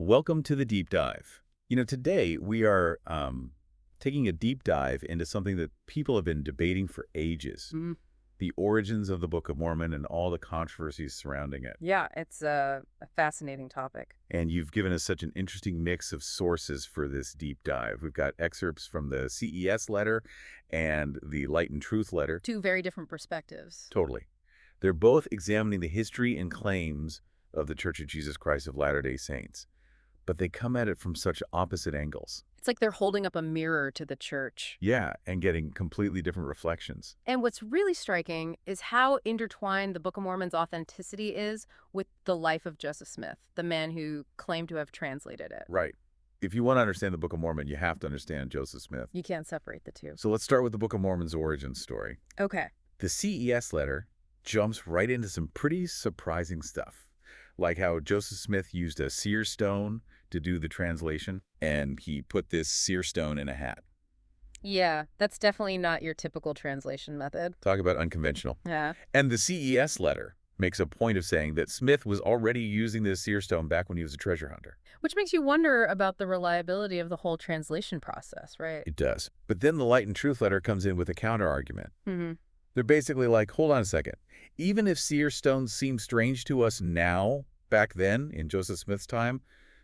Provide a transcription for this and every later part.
Welcome to the deep dive. Today we are taking a deep dive into something that people have been debating for ages, Mm, the origins of the Book of Mormon and all the controversies surrounding it. yeah, it's a fascinating topic. And you've given us such an interesting mix of sources for this deep dive. We've got excerpts from the CES letter and the Light and Truth letter. Two very different perspectives. Totally. They're both examining the history and claims of the Church of Jesus Christ of Latter-day Saints, but they come at it from such opposite angles. It's like they're holding up a mirror to the church. Yeah, and getting completely different reflections. And what's really striking is how intertwined the Book of Mormon's authenticity is with the life of Joseph Smith, the man who claimed to have translated it. Right. If you want to understand the Book of Mormon, you have to understand Joseph Smith. You can't separate the two. So let's start with the Book of Mormon's origin story. Okay. The CES letter jumps right into some pretty surprising stuff, like how Joseph Smith used a seer stone to do the translation, and he put this seer stone in a hat. Yeah, that's definitely not your typical translation method. Talk about unconventional. Yeah. And the CES letter makes a point of saying that Smith was already using this seer stone back when he was a treasure hunter. Which makes you wonder about the reliability of the whole translation process, right? It does. But then the Light and Truth letter comes in with a counter-argument. Mm-hmm. They're basically like, hold on a second. Even if seer stones seem strange to us now, back then, in Joseph Smith's time,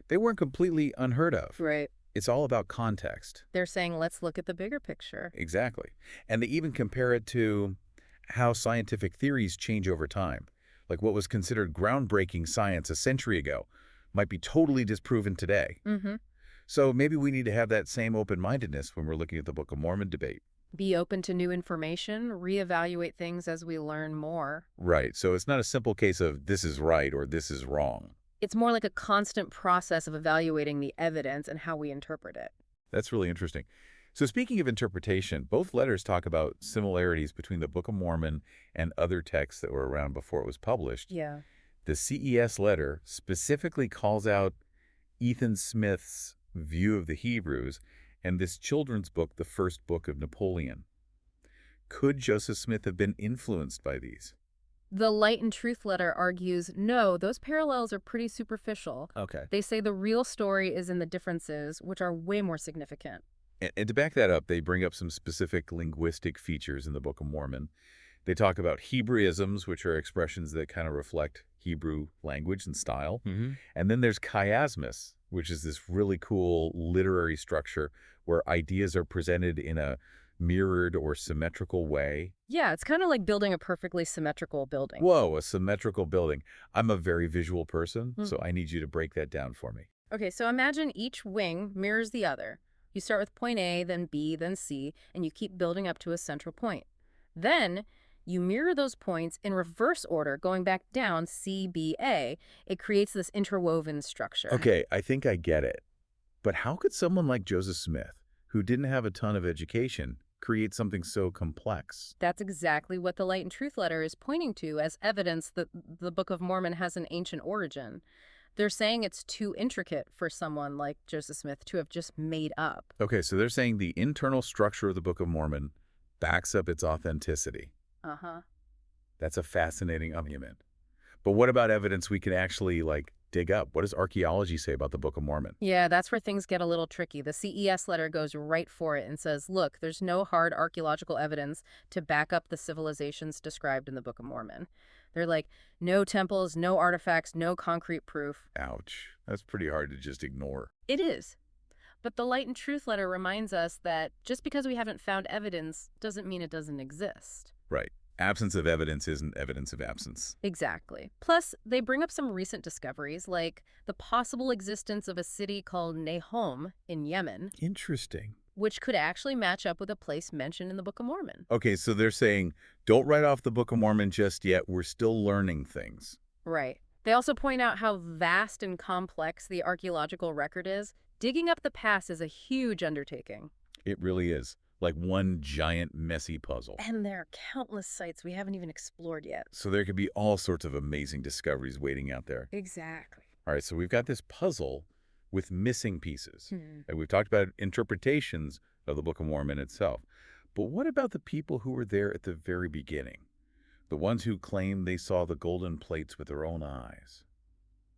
they weren't completely unheard of. Right. It's all about context. They're saying, let's look at the bigger picture. Exactly. And they even compare it to how scientific theories change over time. Like what was considered groundbreaking science a century ago might be totally disproven today. Mm-hmm. So maybe we need to have that same open-mindedness when we're looking at the Book of Mormon debate. Be open to new information, reevaluate things as we learn more. Right. So it's not a simple case of this is right or this is wrong. It's more like a constant process of evaluating the evidence and how we interpret it. That's really interesting. So speaking of interpretation, both letters talk about similarities between the Book of Mormon and other texts that were around before it was published. Yeah. The CES letter specifically calls out Ethan Smith's view of the Hebrews and this children's book, the First Book of Napoleon. Could Joseph Smith have been influenced by these? The Light and Truth letter argues, no, those parallels are pretty superficial. Okay. They say the real story is in the differences, which are way more significant. And to back that up, they bring up some specific linguistic features in the Book of Mormon. They talk about Hebraisms, which are expressions that kind of reflect Hebrew language and style. And then there's chiasmus, which is this really cool literary structure where ideas are presented in a mirrored or symmetrical way. Yeah, it's kind of like building a perfectly symmetrical building. Whoa, a symmetrical building. I'm a very visual person, Mm. so I need you to break that down for me. Okay, so imagine each wing mirrors the other. You start with point A, then B, then C, and you keep building up to a central point. Then you mirror those points in reverse order, going back down C, B, A. It creates this interwoven structure. Okay, I think I get it. But how could someone like Joseph Smith, who didn't have a ton of education, create something so complex? That's exactly what the Light and Truth letter is pointing to as evidence that the Book of Mormon has an ancient origin. They're saying it's too intricate for someone like Joseph Smith to have just made up. Okay, so they're saying the internal structure of the Book of Mormon backs up its authenticity. Uh-huh. That's a fascinating argument. But what about evidence we can actually, dig up? What does archaeology say about the Book of Mormon? Yeah, that's where things get a little tricky. The CES letter goes right for it and says, look, there's no hard archaeological evidence to back up the civilizations described in the Book of Mormon. They're like, no temples, no artifacts, no concrete proof. Ouch. That's pretty hard to just ignore. It is. But the Light and Truth letter reminds us that just because we haven't found evidence doesn't mean it doesn't exist. Right. Absence of evidence isn't evidence of absence. Exactly. Plus, they bring up some recent discoveries, like the possible existence of a city called Nahom in Yemen, Interesting. which could actually match up with a place mentioned in the Book of Mormon. Okay, so they're saying, don't write off the Book of Mormon just yet. We're still learning things. Right. They also point out how vast and complex the archaeological record is. Digging up the past is a huge undertaking. It really is. Like one giant, messy puzzle. And there are countless sites we haven't even explored yet. So there could be all sorts of amazing discoveries waiting out there. Exactly. All right, so we've got this puzzle with missing pieces. Hmm. And we've talked about interpretations of the Book of Mormon itself. But what about the people who were there at the very beginning? The ones who claimed they saw the golden plates with their own eyes?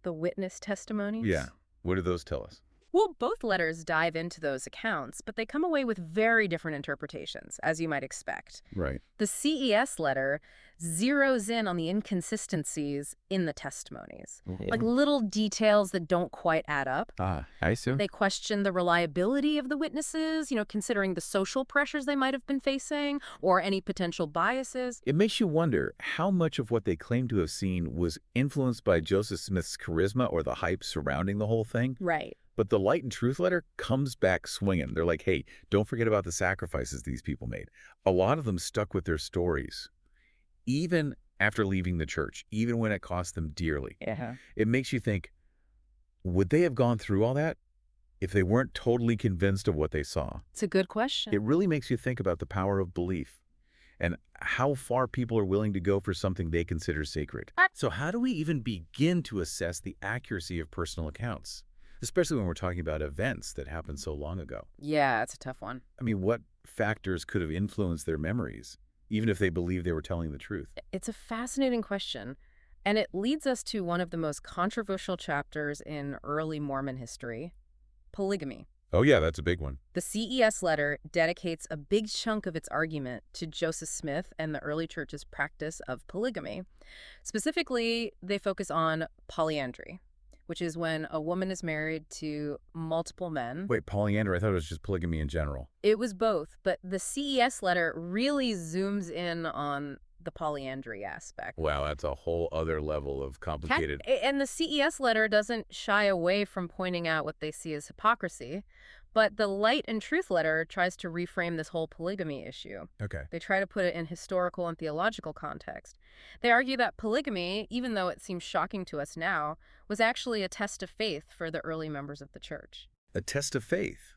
The witness testimonies? Yeah. What do those tell us? Well, both letters dive into those accounts, but they come away with very different interpretations, as you might expect. Right. The CES letter zeroes in on the inconsistencies in the testimonies, like Yeah. little details that don't quite add up. Ah, I see. They question the reliability of the witnesses, considering the social pressures they might have been facing or any potential biases. It makes you wonder how much of what they claim to have seen was influenced by Joseph Smith's charisma or the hype surrounding the whole thing. Right. But the Light and Truth letter comes back swinging. They're like, hey, don't forget about the sacrifices these people made. A lot of them stuck with their stories, even after leaving the church, even when it cost them dearly. Yeah. It makes you think, would they have gone through all that if they weren't totally convinced of what they saw? It's a good question. It really makes you think about the power of belief and how far people are willing to go for something they consider sacred. So how do we even begin to assess the accuracy of personal accounts, especially when we're talking about events that happened so long ago? Yeah, it's a tough one. I mean, what factors could have influenced their memories, even if they believed they were telling the truth? It's a fascinating question, and it leads us to one of the most controversial chapters in early Mormon history, polygamy. Oh, yeah, that's a big one. The CES letter dedicates a big chunk of its argument to Joseph Smith and the early church's practice of polygamy. Specifically, they focus on polyandry, which is when a woman is married to multiple men. Wait, polyandry, I thought it was just polygamy in general. It was both, but the CES letter really zooms in on the polyandry aspect. Wow, that's a whole other level of complicated. And the CES letter doesn't shy away from pointing out what they see as hypocrisy, but the Light and Truth letter tries to reframe this whole polygamy issue. Okay. They try to put it in historical and theological context. They argue that polygamy, even though it seems shocking to us now, was actually a test of faith for the early members of the church. A test of faith.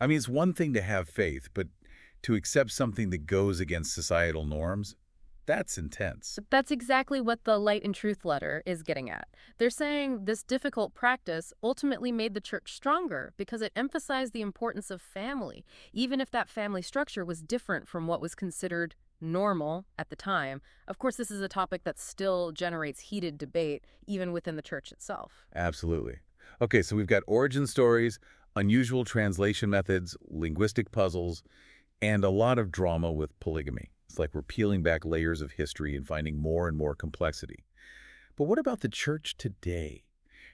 I mean, it's one thing to have faith, but to accept something that goes against societal norms, that's intense. But that's exactly what the Light and Truth letter is getting at. They're saying this difficult practice ultimately made the church stronger because it emphasized the importance of family, even if that family structure was different from what was considered normal at the time. Of course, this is a topic that still generates heated debate, even within the church itself. Absolutely. Okay, so we've got origin stories, unusual translation methods, linguistic puzzles, and a lot of drama with polygamy. It's like we're peeling back layers of history and finding more and more complexity. But what about the church today?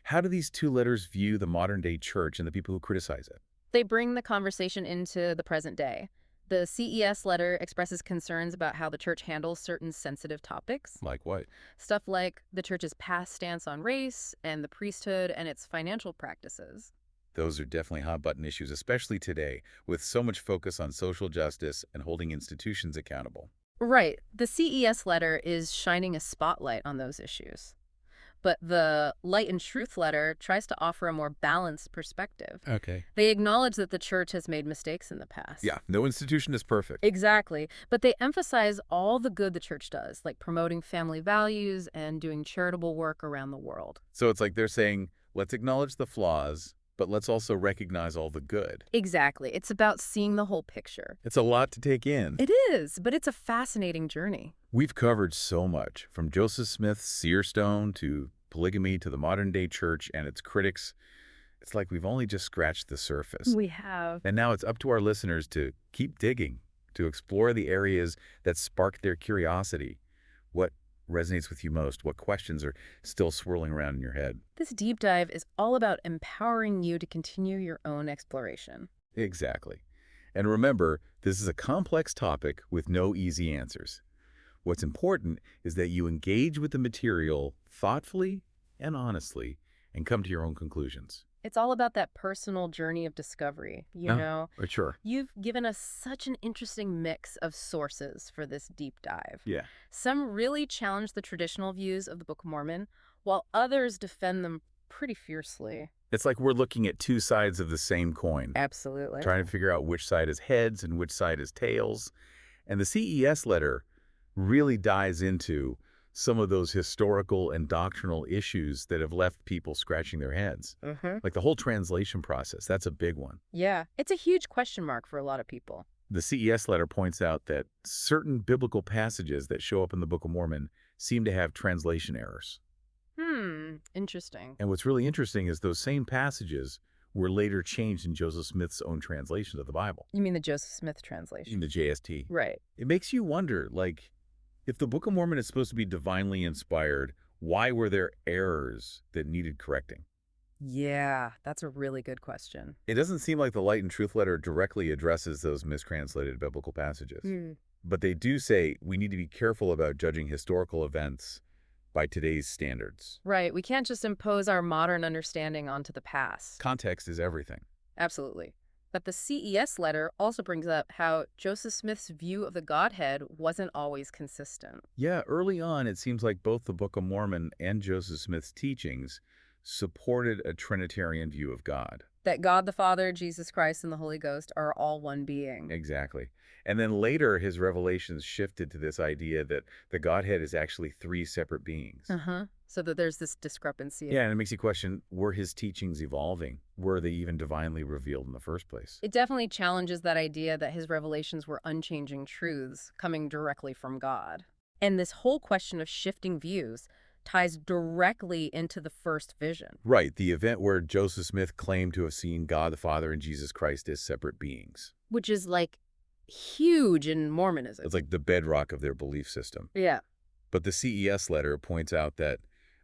How do these two letters view the modern-day church and the people who criticize it? They bring the conversation into the present day. The CES letter expresses concerns about how the church handles certain sensitive topics. Like what? Stuff like the church's past stance on race and the priesthood and its financial practices. Those are definitely hot-button issues, especially today, with so much focus on social justice and holding institutions accountable. Right. The CES letter is shining a spotlight on those issues. But the Light and Truth letter tries to offer a more balanced perspective. Okay. They acknowledge that the church has made mistakes in the past. Yeah, no institution is perfect. Exactly. But they emphasize all the good the church does, like promoting family values and doing charitable work around the world. So it's like they're saying, let's acknowledge the flaws, but let's also recognize all the good. Exactly. It's about seeing the whole picture. It's a lot to take in. It is, but it's a fascinating journey. We've covered so much, from Joseph Smith's seer stone to polygamy to the modern-day church and its critics. It's like we've only just scratched the surface. We have. And now it's up to our listeners to keep digging, to explore the areas that spark their curiosity. What resonates with you most? What questions are still swirling around in your head? This deep dive is all about empowering you to continue your own exploration. Exactly. And remember, this is a complex topic with no easy answers. What's important is that you engage with the material thoughtfully and honestly and come to your own conclusions. It's all about that personal journey of discovery, you know? Sure. You've given us such an interesting mix of sources for this deep dive. Yeah. Some really challenge the traditional views of the Book of Mormon, while others defend them pretty fiercely. It's like we're looking at two sides of the same coin, Absolutely. trying to figure out which side is heads and which side is tails. And the CES letter really dives into some of those historical and doctrinal issues that have left people scratching their heads. Like the whole translation process, that's a big one. Yeah, it's a huge question mark for a lot of people. The CES letter points out that certain biblical passages that show up in the Book of Mormon seem to have translation errors. Interesting. And what's really interesting is those same passages were later changed in Joseph Smith's own translation of the Bible, You mean the Joseph Smith in translation? the JST. Right. It makes you wonder, like, if the Book of Mormon is supposed to be divinely inspired, why were there errors that needed correcting? Yeah, that's a really good question. It doesn't seem like the Light and Truth letter directly addresses those mistranslated biblical passages. But they do say we need to be careful about judging historical events by today's standards. Right. We can't just impose our modern understanding onto the past. Context is everything. Absolutely. But the CES letter also brings up how Joseph Smith's view of the Godhead wasn't always consistent. Yeah, early on, it seems like both the Book of Mormon and Joseph Smith's teachings supported a Trinitarian view of God. That God the Father, Jesus Christ, and the Holy Ghost are all one being. Exactly. And then later, his revelations shifted to this idea that the Godhead is actually three separate beings. So that there's this discrepancy. Yeah, and it makes you question, were his teachings evolving? Were they even divinely revealed in the first place? It definitely challenges that idea that his revelations were unchanging truths coming directly from God. And this whole question of shifting views ties directly into the first vision. Right, the event where Joseph Smith claimed to have seen God the Father and Jesus Christ as separate beings. Which is like huge in Mormonism. It's like the bedrock of their belief system. Yeah. But the CES letter points out that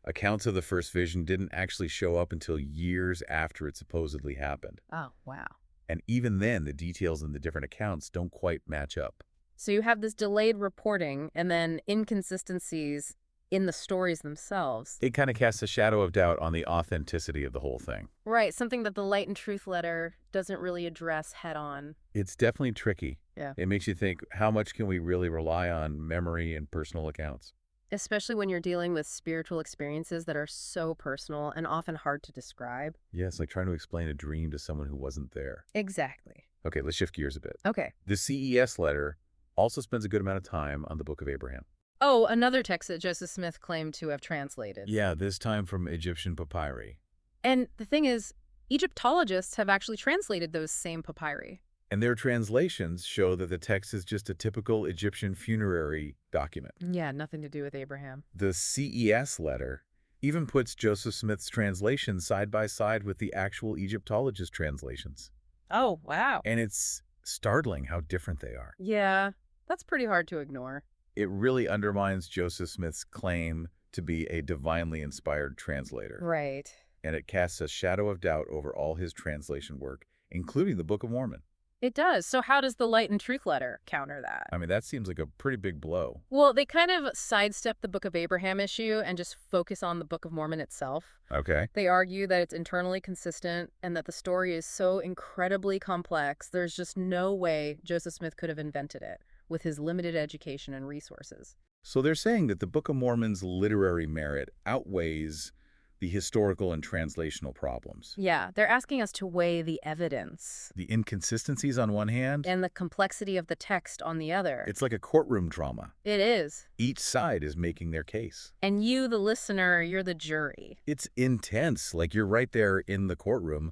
accounts of the first vision didn't actually show up until years after it supposedly happened. Oh, wow. And even then, the details in the different accounts don't quite match up. So you have this delayed reporting and then inconsistencies in the stories themselves. It kind of casts a shadow of doubt on the authenticity of the whole thing. Right, something that the Light and Truth letter doesn't really address head on. It's definitely tricky. Yeah. It makes you think, how much can we really rely on memory and personal accounts? Especially when you're dealing with spiritual experiences that are so personal and often hard to describe. Yes, like trying to explain a dream to someone who wasn't there. Exactly. Okay, let's shift gears a bit. Okay. The CES letter also spends a good amount of time on the Book of Abraham. Oh, another text that Joseph Smith claimed to have translated. Yeah, this time from Egyptian papyri. And the thing is, Egyptologists have actually translated those same papyri. And their translations show that the text is just a typical Egyptian funerary document. Yeah, nothing to do with Abraham. The CES letter even puts Joseph Smith's translation side by side with the actual Egyptologist translations. Oh, wow. And it's startling how different they are. Yeah, that's pretty hard to ignore. It really undermines Joseph Smith's claim to be a divinely inspired translator. Right. And it casts a shadow of doubt over all his translation work, including the Book of Mormon. It does. So how does the Light and Truth letter counter that? I mean, that seems like a pretty big blow. Well, they kind of sidestep the Book of Abraham issue and just focus on the Book of Mormon itself. Okay. They argue that it's internally consistent and that the story is so incredibly complex, there's just no way Joseph Smith could have invented it with his limited education and resources. So they're saying that the Book of Mormon's literary merit outweighs the historical and translational problems. Yeah, they're asking us to weigh the evidence. The inconsistencies on one hand, And the complexity of the text on the other. it's like a courtroom drama. It is. Each side is making their case. And you, the listener, you're the jury. It's intense, like you're right there in the courtroom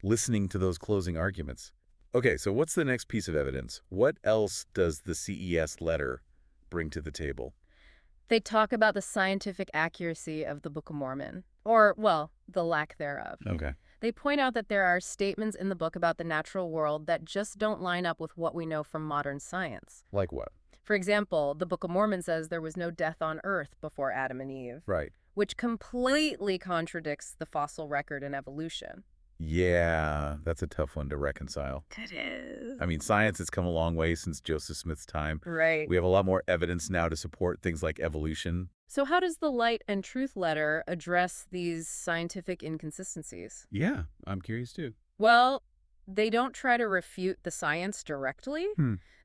listening to those closing arguments. Okay, so what's the next piece of evidence? What else does the CES letter bring to the table? They talk about the scientific accuracy of the Book of Mormon, or, well, the lack thereof. Okay. They point out that there are statements in the book about the natural world that just don't line up with what we know from modern science. Like what? For example, the Book of Mormon says there was no death on Earth before Adam and Eve, Right. which completely contradicts the fossil record in evolution. Yeah, that's a tough one to reconcile. It is. I mean, science has come a long way since Joseph Smith's time. Right. We have a lot more evidence now to support things like evolution. So how does the Light and Truth letter address these scientific inconsistencies? Yeah, I'm curious too. Well, they don't try to refute the science directly.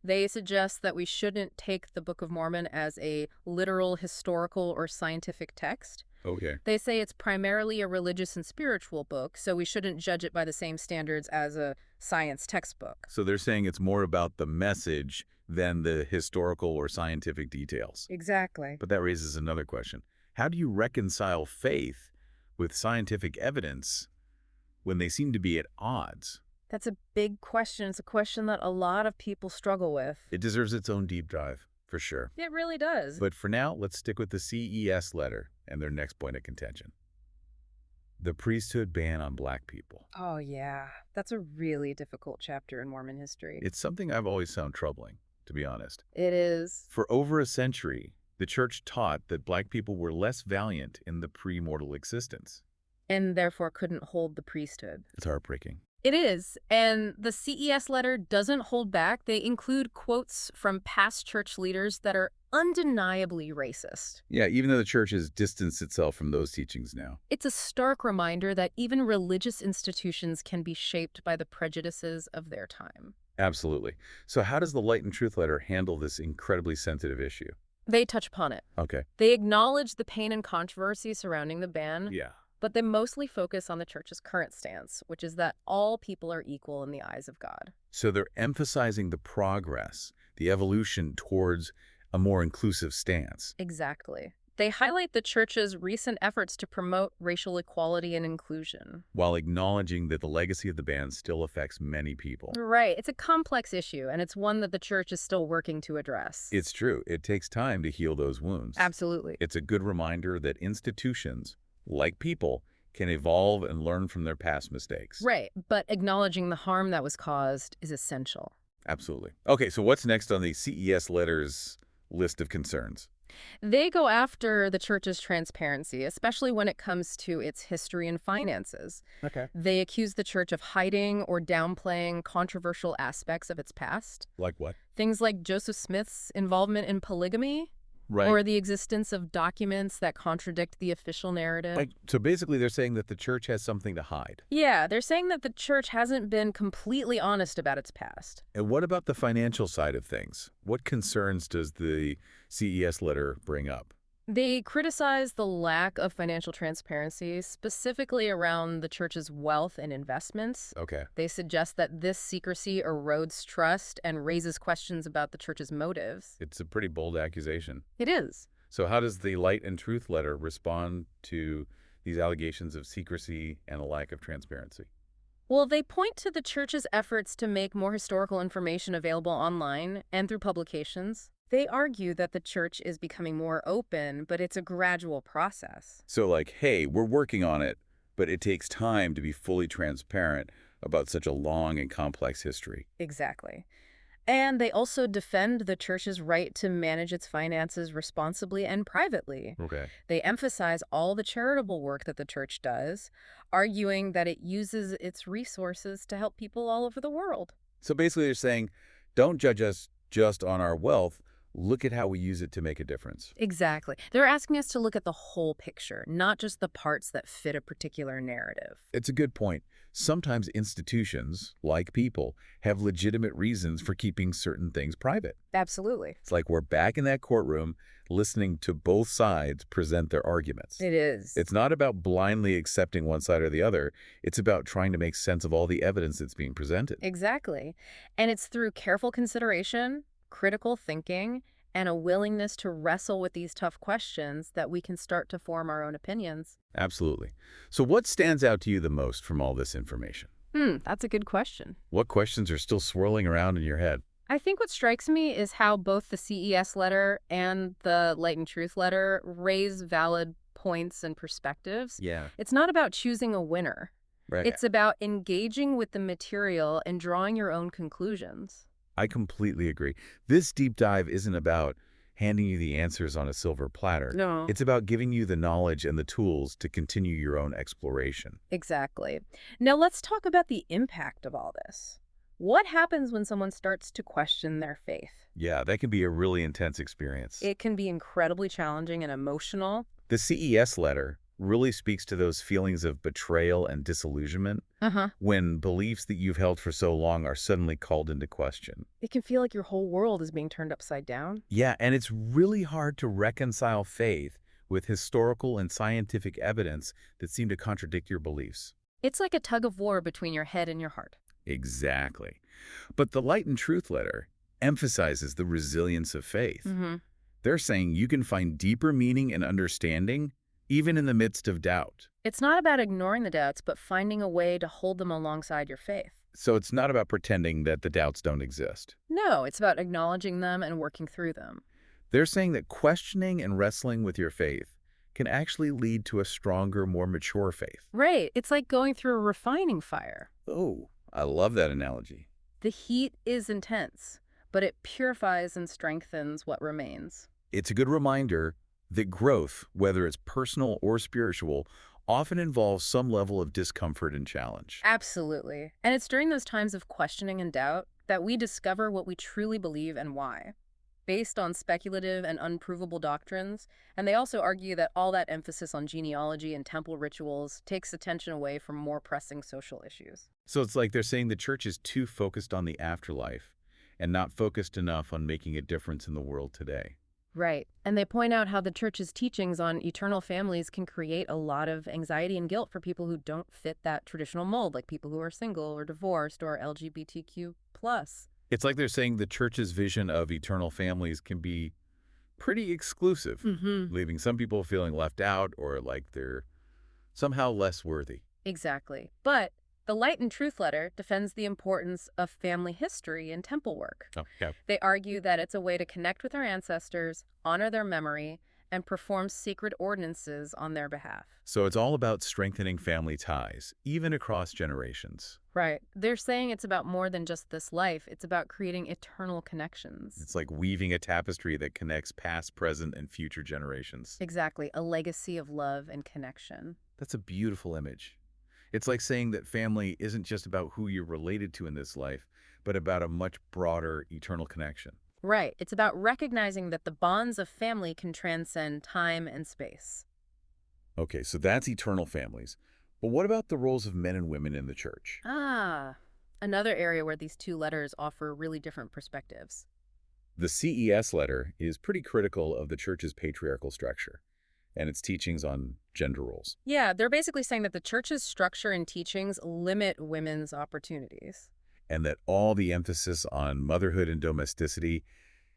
They suggest that we shouldn't take the Book of Mormon as a literal historical or scientific text. Okay. They say it's primarily a religious and spiritual book, so we shouldn't judge it by the same standards as a science textbook. So they're saying it's more about the message than the historical or scientific details. Exactly. But that raises another question. How do you reconcile faith with scientific evidence when they seem to be at odds? That's a big question. It's a question that a lot of people struggle with. It deserves its own deep dive, for sure. It really does. But for now, let's stick with the CES letter. and their next point of contention. The priesthood ban on black people. Oh, yeah. That's a really difficult chapter in Mormon history. It's something I've always found troubling, to be honest. It is. For over a century, the church taught that black people were less valiant in the pre-mortal existence. And therefore couldn't hold the priesthood. It's heartbreaking. It is, and the CES letter doesn't hold back. They include quotes from past church leaders that are undeniably racist. Yeah, even though the church has distanced itself from those teachings now. It's a stark reminder that even religious institutions can be shaped by the prejudices of their time. Absolutely. So how does the Light and Truth letter handle this incredibly sensitive issue? They touch upon it. Okay. They acknowledge the pain and controversy surrounding the ban, Yeah. but they mostly focus on the church's current stance, which is that all people are equal in the eyes of God. So they're emphasizing the progress, the evolution towards a more inclusive stance. Exactly. They highlight the church's recent efforts to promote racial equality and inclusion. While acknowledging that the legacy of the ban still affects many people. Right. It's a complex issue, and it's one that the church is still working to address. It's true. It takes time to heal those wounds. Absolutely. It's a good reminder that institutions, like people, can evolve and learn from their past mistakes. Right. But acknowledging the harm that was caused is essential. Absolutely. Okay, so what's next on the CES letters list of concerns? They go after the church's transparency, especially when it comes to its history and finances. Okay. They accuse the church of hiding or downplaying controversial aspects of its past. Like what? Things like Joseph Smith's involvement in polygamy, Right. or the existence of documents that contradict the official narrative. So basically they're saying that the church has something to hide. Yeah, they're saying that the church hasn't been completely honest about its past. And what about the financial side of things? What concerns does the CES letter bring up? They criticize the lack of financial transparency, specifically around the church's wealth and investments. Okay. They suggest that this secrecy erodes trust and raises questions about the church's motives. It's a pretty bold accusation. It is. So how does the Light and Truth letter respond to these allegations of secrecy and a lack of transparency? Well, they point to the church's efforts to make more historical information available online and through publications. They argue that the church is becoming more open, but it's a gradual process. So like, hey, we're working on it, but it takes time to be fully transparent about such a long and complex history. Exactly. And they also defend the church's right to manage its finances responsibly and privately. Okay. They emphasize all the charitable work that the church does, arguing that it uses its resources to help people all over the world. So basically they're saying, don't judge us just on our wealth. Look at how we use it to make a difference. Exactly. They're asking us to look at the whole picture, not just the parts that fit a particular narrative. It's a good point. Sometimes institutions, like people, have legitimate reasons for keeping certain things private. Absolutely. It's like we're back in that courtroom listening to both sides present their arguments. It is. It's not about blindly accepting one side or the other. It's about trying to make sense of all the evidence that's being presented. Exactly. And it's through careful consideration, critical thinking, and a willingness to wrestle with these tough questions that we can start to form our own opinions. Absolutely. So what stands out to you the most from all this information? That's a good question. What questions are still swirling around in your head? I think what strikes me is how both the CES letter and the Light and Truth letter raise valid points and perspectives. Yeah. It's not about choosing a winner. Right. It's about engaging with the material and drawing your own conclusions. I completely agree. This deep dive isn't about handing you the answers on a silver platter. No. It's about giving you the knowledge and the tools to continue your own exploration. Exactly. Now let's talk about the impact of all this. What happens when someone starts to question their faith? Yeah, that can be a really intense experience. It can be incredibly challenging and emotional. The CES letter really speaks to those feelings of betrayal and disillusionment when beliefs that you've held for so long are suddenly called into question. It can feel like your whole world is being turned upside down. Yeah, and it's really hard to reconcile faith with historical and scientific evidence that seem to contradict your beliefs. It's like a tug of war between your head and your heart. Exactly. But the Light and Truth letter emphasizes the resilience of faith. They're saying you can find deeper meaning and understanding even in the midst of doubt. It's not about ignoring the doubts, but finding a way to hold them alongside your faith. So it's not about pretending that the doubts don't exist. No, it's about acknowledging them and working through them. They're saying that questioning and wrestling with your faith can actually lead to a stronger, more mature faith. Right. It's like going through a refining fire. Oh, I love that analogy. The heat is intense, but it purifies and strengthens what remains. It's a good reminder that growth, whether it's personal or spiritual, often involves some level of discomfort and challenge. Absolutely. And it's during those times of questioning and doubt that we discover what we truly believe and why, based on speculative and unprovable doctrines. And they also argue that all that emphasis on genealogy and temple rituals takes attention away from more pressing social issues. So it's like they're saying the church is too focused on the afterlife and not focused enough on making a difference in the world today. Right. And they point out how the church's teachings on eternal families can create a lot of anxiety and guilt for people who don't fit that traditional mold, like people who are single or divorced or LGBTQ+. It's like they're saying the church's vision of eternal families can be pretty exclusive, leaving some people feeling left out or like they're somehow less worthy. Exactly. But the Light and Truth letter defends the importance of family history and temple work. Okay. They argue that it's a way to connect with our ancestors, honor their memory, and perform sacred ordinances on their behalf. So it's all about strengthening family ties, even across generations. Right. They're saying it's about more than just this life. It's about creating eternal connections. It's like weaving a tapestry that connects past, present, and future generations. Exactly. A legacy of love and connection. That's a beautiful image. It's like saying that family isn't just about who you're related to in this life, but about a much broader eternal connection. Right. It's about recognizing that the bonds of family can transcend time and space. Okay, so that's eternal families. But what about the roles of men and women in the church? Another area where these two letters offer really different perspectives. The CES letter is pretty critical of the church's patriarchal structure and its teachings on gender roles. Yeah, they're basically saying that the church's structure and teachings limit women's opportunities. And that all the emphasis on motherhood and domesticity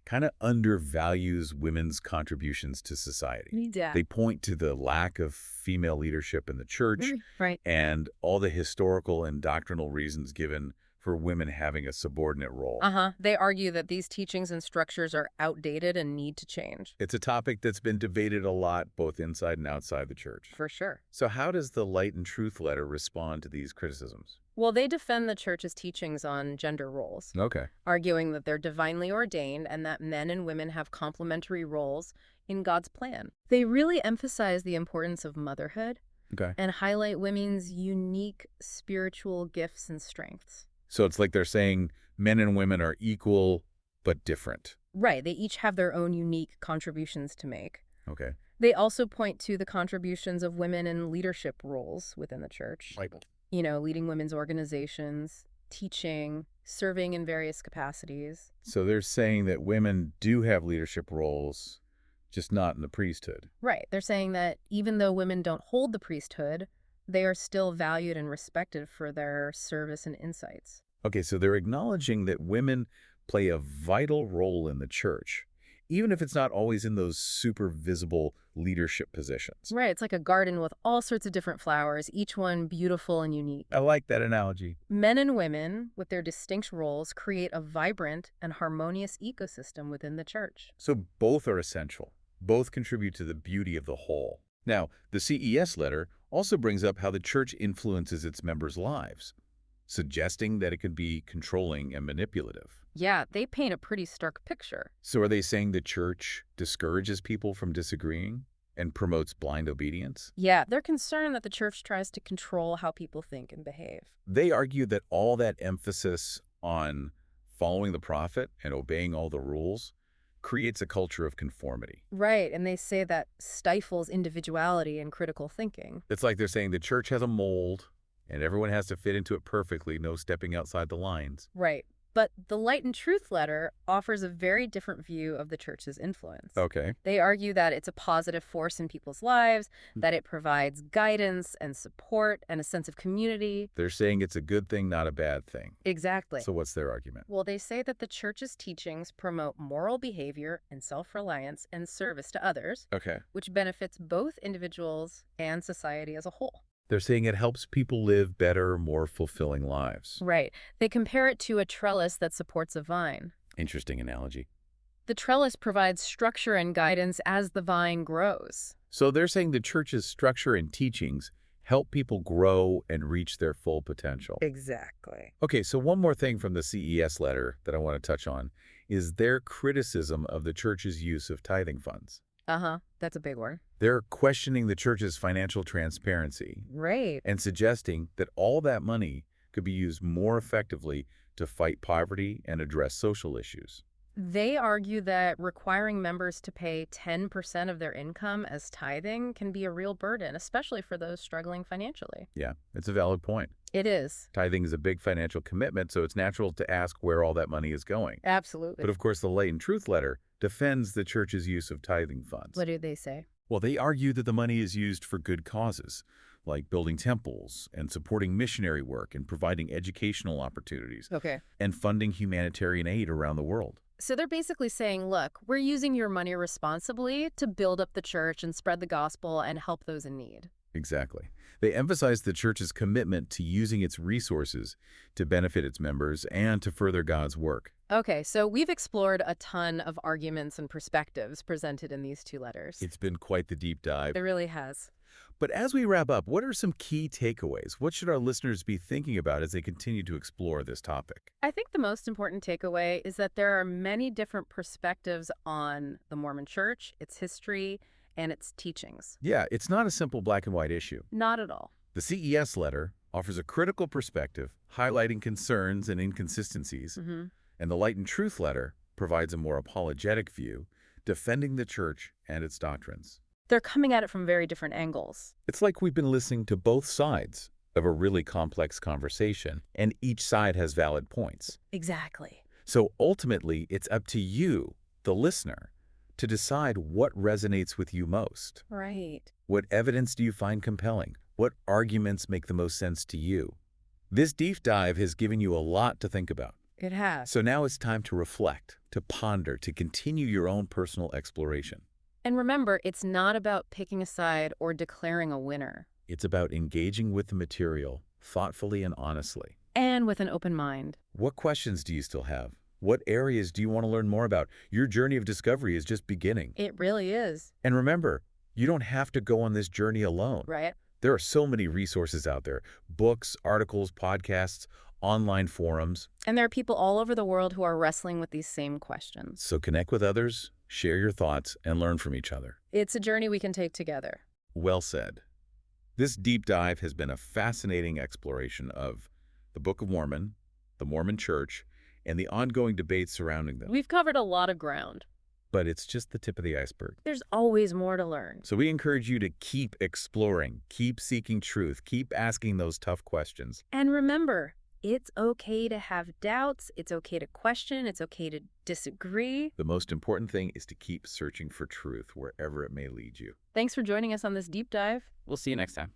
kind of undervalues women's contributions to society. Yeah. They point to the lack of female leadership in the church Right. and all the historical and doctrinal reasons given for women having a subordinate role. They argue that these teachings and structures are outdated and need to change. It's a topic that's been debated a lot both inside and outside the church. For sure. So how does the Light and Truth letter respond to these criticisms? Well, they defend the church's teachings on gender roles, Okay. arguing that they're divinely ordained and that men and women have complementary roles in God's plan. They really emphasize the importance of motherhood Okay. and highlight women's unique spiritual gifts and strengths. So it's like they're saying men and women are equal but different. Right, they each have their own unique contributions to make. Okay. They also point to the contributions of women in leadership roles within the church. Right. You know, leading women's organizations, teaching, serving in various capacities. So they're saying that women do have leadership roles, just not in the priesthood. Right, they're saying that even though women don't hold the priesthood, they are still valued and respected for their service and insights. Okay, so they're acknowledging that women play a vital role in the church, even if it's not always in those super visible leadership positions. Right, it's like a garden with all sorts of different flowers, each one beautiful and unique. I like that analogy. Men and women, with their distinct roles, create a vibrant and harmonious ecosystem within the church. So both are essential. Both contribute to the beauty of the whole. Now, the CES letter also brings up how the church influences its members' lives, suggesting that it could be controlling and manipulative. Yeah, they paint a pretty stark picture. So are they saying the church discourages people from disagreeing and promotes blind obedience? Yeah, they're concerned that the church tries to control how people think and behave. They argue that all that emphasis on following the prophet and obeying all the rules creates a culture of conformity. Right, and they say that stifles individuality and critical thinking. It's like they're saying the church has a mold and everyone has to fit into it perfectly, no stepping outside the lines. Right, but the Light and Truth letter offers a very different view of the church's influence. Okay. They argue that it's a positive force in people's lives, that it provides guidance and support and a sense of community. They're saying it's a good thing, not a bad thing. Exactly. So what's their argument? Well, they say that the church's teachings promote moral behavior and self-reliance and service to others, Okay. which benefits both individuals and society as a whole. They're saying it helps people live better, more fulfilling lives. Right. They compare it to a trellis that supports a vine. Interesting analogy. The trellis provides structure and guidance as the vine grows. So they're saying the church's structure and teachings help people grow and reach their full potential. Exactly. Okay, so one more thing from the CES letter that I want to touch on is their criticism of the church's use of tithing funds. Uh-huh. That's a big one. They're questioning the church's financial transparency Right. and suggesting that all that money could be used more effectively to fight poverty and address social issues. They argue that requiring members to pay 10% of their income as tithing can be a real burden, especially for those struggling financially. Yeah, it's a valid point. It is. Tithing is a big financial commitment, so it's natural to ask where all that money is going. Absolutely. But of course, the Light and Truth letter defends the church's use of tithing funds. What do they say? Well, they argue that the money is used for good causes, like building temples and supporting missionary work and providing educational opportunities Okay. and funding humanitarian aid around the world. So they're basically saying, look, we're using your money responsibly to build up the church and spread the gospel and help those in need. Exactly. They emphasize the church's commitment to using its resources to benefit its members and to further God's work. Okay, so we've explored a ton of arguments and perspectives presented in these two letters. It's been quite the deep dive. It really has. But as we wrap up, what are some key takeaways? What should our listeners be thinking about as they continue to explore this topic? I think the most important takeaway is that there are many different perspectives on the Mormon Church, its history, and its teachings. Yeah, it's not a simple black and white issue. Not at all. The CES letter offers a critical perspective, highlighting concerns and inconsistencies, and the Light and Truth letter provides a more apologetic view, defending the church and its doctrines. They're coming at it from very different angles. It's like we've been listening to both sides of a really complex conversation, and each side has valid points. Exactly. So ultimately, it's up to you, the listener, to decide what resonates with you most. Right. What evidence do you find compelling? What arguments make the most sense to you? This deep dive has given you a lot to think about. It has. So now it's time to reflect, to ponder, to continue your own personal exploration. And remember, it's not about picking a side or declaring a winner. It's about engaging with the material thoughtfully and honestly. And with an open mind. What questions do you still have? What areas do you want to learn more about? Your journey of discovery is just beginning. It really is. And remember, you don't have to go on this journey alone. Right. There are so many resources out there. Books, articles, podcasts, online forums. And there are people all over the world who are wrestling with these same questions. So connect with others, share your thoughts, and learn from each other. It's a journey we can take together. Well said. This deep dive has been a fascinating exploration of the Book of Mormon, the Mormon Church, and the ongoing debates surrounding them. We've covered a lot of ground. But it's just the tip of the iceberg. There's always more to learn. So we encourage you to keep exploring, keep seeking truth, keep asking those tough questions. And remember, it's okay to have doubts. It's okay to question. It's okay to disagree. The most important thing is to keep searching for truth wherever it may lead you. Thanks for joining us on this deep dive. We'll see you next time.